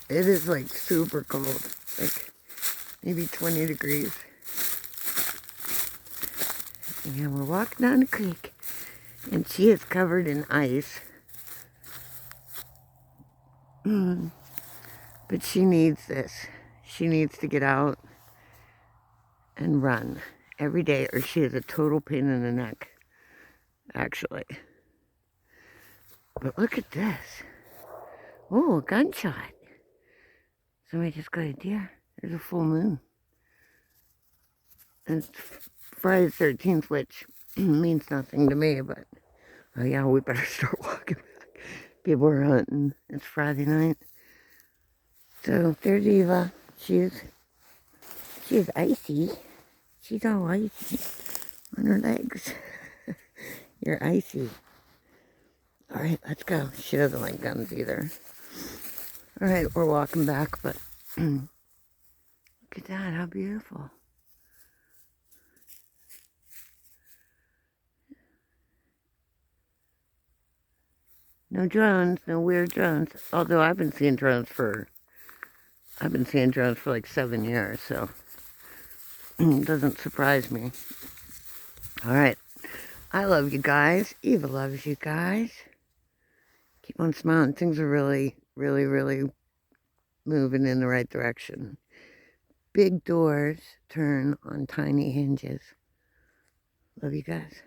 It is like super cold, like maybe 20 degrees. And we're walking down the creek, and she is covered in ice. But she needs this. She needs to get out and run every day, or she is a total pain in the neck, actually. But look at this. Oh, a gunshot. Somebody just got a deer. There's a full moon. And it's Friday the 13th, which means nothing to me, but oh yeah, we better start walking back. People are hunting. It's Friday night. So there's Eva. She's icy. She's all icy on her legs. You're icy. All right, let's go. She doesn't like guns either. All right, we're walking back, but look at that. How beautiful. No drones, no weird drones. Although I've been seeing drones for like 7 years, so it doesn't surprise me. All right. I love you guys. Eva loves you guys. Keep on smiling. Things are really, really, really moving in the right direction. Big doors turn on tiny hinges. Love you guys.